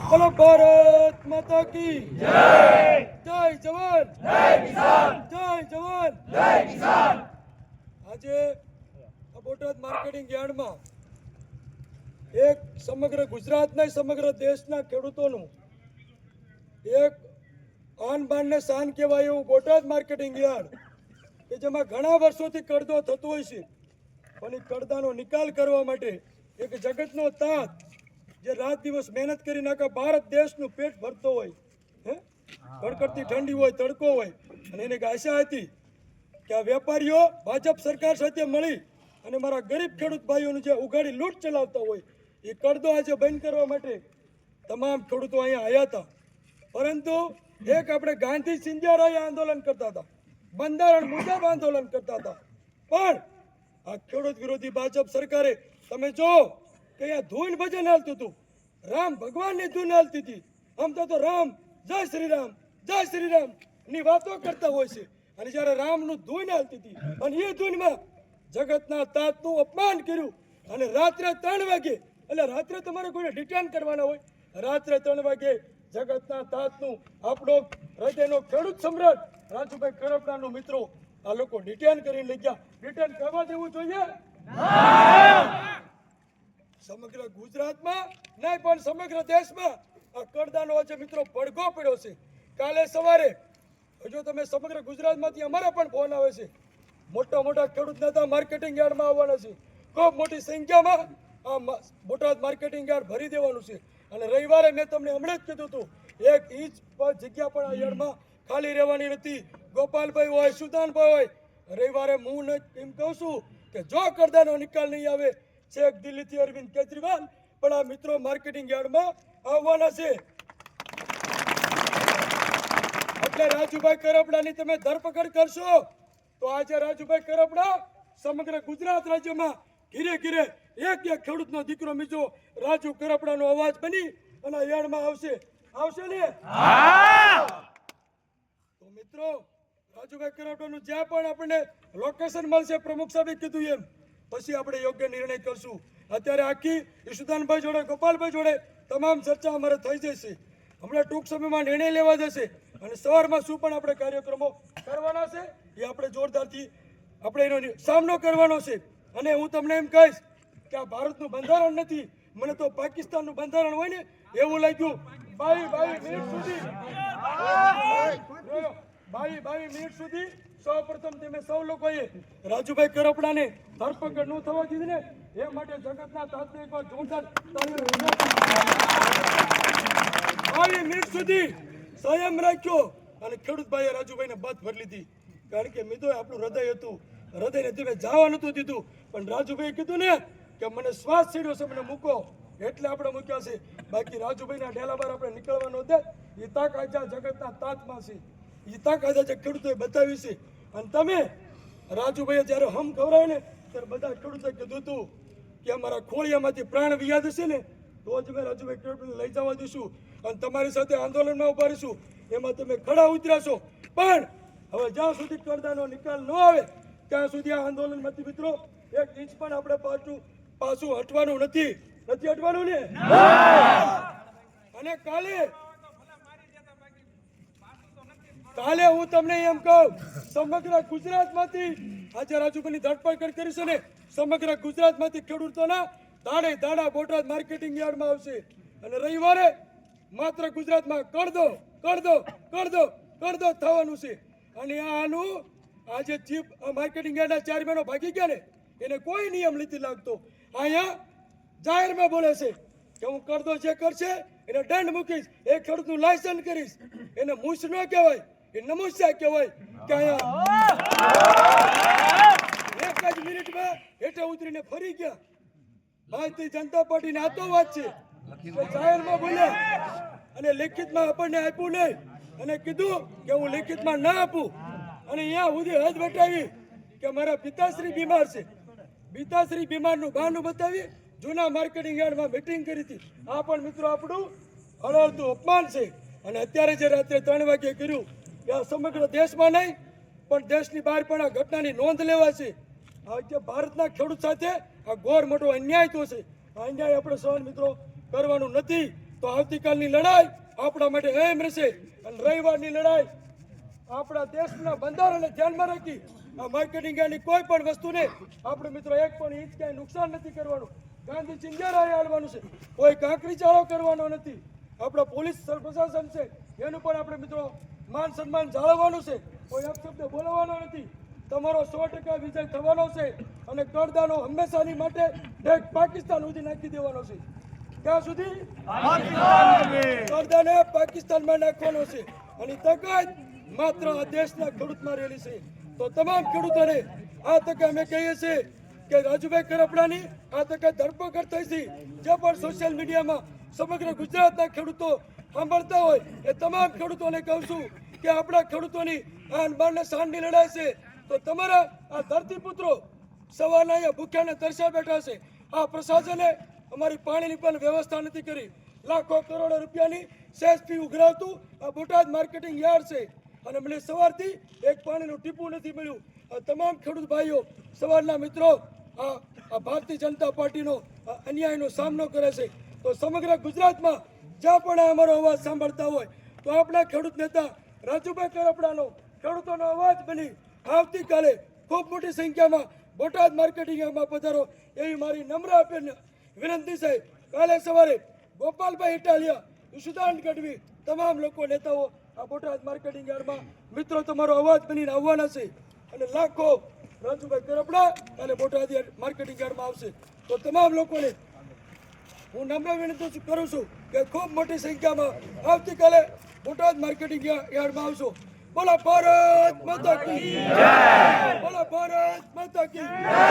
બોલો ભારત માતા કી જય. જય જવાન જય કિસાન. જય જવાન જય કિસાન. આજે બોટાદ માર્કેટિંગ યાર્ડમાં એક સમગ્ર ગુજરાતના સમગ્ર દેશના ખેડૂતોનું એક આન બાન ને શાન કહેવાય એવું બોટાદ માર્કેટિંગ યાર્ડ કે જેમાં ઘણા વર્ષોથી કડદો થતો હોય છે, પણ એ કડદાનો નિકાલ કરવા માટે એક જગતનો તાત જે રાત દિવસ મહેનત કરીને આખા ભારત દેશનું પેટ ભરતો હોય, કડકડતી ઠંડી હોય, તડકો હોય, અને એને આશા હતી કે આ વેપારીઓ ભાજપ સરકાર સાથે મળી અને મારા ગરીબ ખેડૂત ભાઈઓનું જે ઉઘાડી લૂંટ ચલાવતા હોય એ કડદો આજે બંધ કરવા માટે તમામ ખેડૂતો અહીંયા આવ્યા હતા. પરંતુ એક આપણે ગાંધી સિંધિયા આંદોલન કરતા હતા, બંધારણ મુજબ આંદોલન કરતા હતા, પણ આ ખેડૂત વિરોધી ભાજપ સરકારે તમે જો કે અહીંયા ધૂન ભજન હાલતું હતું, રામ ભગવાનની ધૂન હાલતી હતી. આમ તો રામ જય શ્રી રામ ની વાતો કરતા હોય છે, અને જ્યારે રામનું ધૂન હાલતી હતી અને એ ધૂનમાં જગતના તાતનું અપમાન કર્યું. અને રાત્રે 3 વાગે, એટલે રાત્રે તમારે કોઈને ડિટેન કરવાના હોય, રાત્રે 3 વાગે જગતના તાતનું આપણો હૃદયનો ખેડૂત સમ્રાટ રાજુભાઈ કરપડાનો મિત્રો આ લોકો ડિટેન કરીને લઈ ગયા. ડિટેન કરવા દેવું જોઈએ? સમગ્ર ગુજરાતમાં નહીં પણ સમગ્ર દેશમાં આ કડદાનો આજે મિત્રો પડઘો પડ્યો છે. કાલે સવારે જો તમે સમગ્ર ગુજરાતમાંથી અમારા પણ ફોન આવે છે, મોટા મોટા ખેડૂત નેતા માર્કેટિંગ યાર્ડમાં આવવાના છે, ખૂબ મોટી સંખ્યામાં આ બોટાદ માર્કેટિંગ યાર્ડ ભરી દેવાનું છે. અને રવિવારે મેં તમને હમણાં જ કીધું હતું, 1 ઇંચ પર જગ્યા પણ આ યાર્ડમાં ખાલી રહેવાની નથી. ગોપાલભાઈ હોય, સુદાનભાઈ હોય, રવિવારે હું એમ કહું છું કે જો કડદાનો નિકાલ નહીં આવે, છેક દિલ્હીથી અરવિંદ કેજરીવાલ પણ આ મિત્રો માર્કેટિંગ યાર્ડમાં આવવાના છે. એટલે રાજુભાઈ કરપડાની તમે ધરપકડ કરશો તો આજે રાજુભાઈ કરપડા સમગ્ર ગુજરાત રાજ્યમાં ઘીરે ઘીરે એક ખેડૂતનો દીકરો બીજો રાજુ કરપડાનો અવાજ બની અને યાર્ડમાં આવશે ને? તો મિત્રો રાજુભાઈ કરપડાનું જ્યાં પણ આપણને લોકેશન મળશે, પ્રમુખ સાહેબે કીધું એમ, પછી આપણે યોગ્ય નિર્ણય કરશું. અત્યારે આખી ઈશુદાનભાઈ જોડે, ગોપાલભાઈ જોડે તમામ ચર્ચા અમારે થઈ જશે. હમણાં ટૂંક સમયમાં નિર્ણય લેવા જશે અને સવારમાં શું પણ આપણે કાર્યક્રમો કરવાના છે એ આપણે જોરદારથી આપણે એનો સામનો કરવાનો છે. અને હું તમને એમ કહીશ કે આ ભારતનું બંધારણ નથી, મને તો પાકિસ્તાનનું બંધારણ હોય ને એવું લાગ્યું. 22 મિનિટ સુધી સૌપ્રથમ તમે સૌ લોકોએ રાજુભાઈ કરપડાને ધરપકડ ન થવા દીધી ને એ માટે જગતના તાતને એકવાર જોરદાર 22 મિનિટ સુધી સંયમ રાખ્યો અને ખેડૂતભાઈએ રાજુભાઈને બાદ ભરી લીધી. કારણ કે મિત્રો આપણું હૃદય હતું, હૃદયને ધીમે જવા નતું દીધું, પણ રાજુભાઈએ કીધું ને કે મને શ્વાસ ચડ્યો છે, મને મૂકો, એટલે આપણે મૂક્યા છે. બાકી રાજુભાઈના ઢેલા બાર આપણે નીકળવાનો દે એ તાકાત જગતના તાતમાં છે, એ તાકાત આજે ખેડૂતોએ બતાવી છે. અને તમે રાજુભાઈએ જ્યારે હમ ખવડાવે ને ત્યારે બધા ખેડૂતોએ કીધું હતું કે અમારા ખોળિયામાંથી પ્રાણ વિયા જશે ને તો જ અમે રાજુભાઈ ખેડૂતોને લઈ જવા દઈશું અને તમારી સાથે આંદોલનમાં ઉભા રહીશું. એમાં તમે ખડા ઉતર્યાશો, પણ હવે જ્યાં સુધી કડદાનો નિકાલ ન આવે ત્યાં સુધી આ આંદોલનમાંથી મિત્રો 1 ઇંચ પણ આપણે પાછું હટવાનું નથી હટવાનું ને? અને કાલે હું તમને એમ કહું, સમગ્ર ગુજરાતમાંથી આજે રાજુભાઈની ધરપકડ કરીશું ને સમગ્ર ગુજરાતમાંથી ખેડૂતોના દાડે દાડા બોટાદ માર્કેટિંગ યાર્ડમાં આવશે. અને રવિવારે માત્ર ગુજરાતમાં કડદો થવાનું છે. અને આનું આજે ચીફ માર્કેટિંગ યાર્ડના ચેરમેનો ભાગી ગયા ને એને કોઈ નિયમ નથી લાગતો. અહીંયા જાહેરમાં બોલે છે કે હું કડદો જે કરશે એને દંડ મૂકીશ, એ ખેડૂતનું લાયસન્સ કરીશ. એને મૂછ ન કહેવાય, એ નમસ્યા કહેવાય. કે અહીંયા 1 જ મિનિટમાં હેઠે ઉતરીને ફરી ગયા. ભારતીય જનતા પાર્ટીને આ તો વાત છે કે જાહેરમાં બોલ્યા અને લેખિતમાં આપણને આપ્યું નહીં અને કીધું કે હું લેખિતમાં ના આપું. અને અહીંયા સુધી હદ વટાવી કે મારા પિતાશ્રી બીમાર છે, પિતાશ્રી બીમારનું બહાનું બતાવી જૂના માર્કેટિંગ યાર્ડમાં મીટિંગ કરી હતી. આ પણ મિત્રો આપણું હળહળતું અપમાન છે. અને અત્યારે જે રાત્રે 3 વાગે કર્યું એ સમગ્ર દેશમાં નહીં પણ દેશની બહાર પણ આ ઘટનાની નોંધ લેવાય છે. આજે ભારતના ખેડૂત સાથે આ ઘોર મોટો અન્યાય તો છે. આ અન્યાય આપણે સહન મિત્રો કરવાનું નથી. તો આવતીકાલની લડાઈ આપણા માટે એમ રહેશે. અને રવિવારની લડાઈ આપણા દેશના બંધારણને ધ્યાનમાં રાખી આ માર્કેટિંગ યાર્ડની કોઈ પણ વસ્તુને આપણે મિત્રો એક પણ ઇંચ ક્યાંય નુકસાન નથી કરવાનું. ગાંધી ચિંજારાએ હાલવાનું છે, કોઈ કાંકરી ચાળો કરવાનો નથી. આપણા પોલીસ પ્રશાસન છે એનું પણ આપણે મિત્રો માન સન્માન જાળવવાનું છે, કોઈ અપશબ્દ બોલવાનો નથી. તમારો 100% વિજય થવાનો છે અને કરદાનો હંમેશાની માટે એક પાકિસ્તાન સુધી નાખી દેવાનો છે. ક્યાં સુધી? કરદાને પાકિસ્તાનમાં નાખવાનો છે. અને તાકાત માત્ર આ દેશના ખેડૂતમાં રહેલી છે. તો તમામ ખેડૂતોને આ તકે અમે કહીએ છીએ કે રાજુભાઈ કરપડાની આ તકે ધરપકડ થઈ છે. જે પણ સોશિયલ મીડિયામાં સમગ્ર ગુજરાતના ખેડૂતો સાંભળતા હોય એ તમામ ખેડૂતોને કહું છું કે આપણા ખેડૂતોની આન બાન શાનની લડાઈ છે. તો તમારા આ ધરતીપુત્રો સવારના અહીંયા ભૂખ્યાને તરસ્યા બેઠા છે. આ પ્રશાસને અમારી પાણીની પણ વ્યવસ્થા નથી કરી. લાખો કરોડો રૂપિયાની સેસ ફી ઉઘરાવતું આ બોટાદ માર્કેટિંગ યાર્ડ છે અને મને સવારથી એક પાણીનું ટીપું નથી મળ્યું. આ તમામ ખેડૂત ભાઈઓ સવારના મિત્રો આ ભારતીય જનતા પાર્ટીનો અન્યાયનો સામનો કરે છે. તો સમગ્ર ગુજરાતમાં જ્યાં પણ અમારો અવાજ સાંભળતા હોય તો આપણા ખેડૂત નેતા રાજુભાઈ કરપડાનો ખેડૂતોનો અવાજ બની આવતીકાલે ખૂબ મોટી સંખ્યામાં બોટાદ માર્કેટિંગ યાર્ડમાં પધારો એવી મારી નમ્ર વિનંતી છે. કાલે સવારે ગોપાલભાઈ ઇટાલિયા, ઈશુદાન ગઢવી તમામ લોકો નેતાઓ આ બોટાદ માર્કેટિંગ યાર્ડમાં મિત્રો તમારો અવાજ બનીને આવવાના છે અને લાખો રાજુભાઈ કરપડા અને બોટાદ માર્કેટિંગ યાર્ડમાં આવશે. તો તમામ લોકોને હું નમ્ર વિનંતી કરું છું કે ખૂબ મોટી સંખ્યામાં આવતીકાલે બોટાદ માર્કેટિંગ યાર્ડમાં આવશો. બોલો ભારત માતા કી જય! બોલો ભારત માતા કી જય!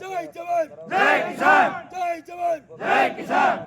જય જવાન જય કિસાન! જય જવાન જય કિસાન!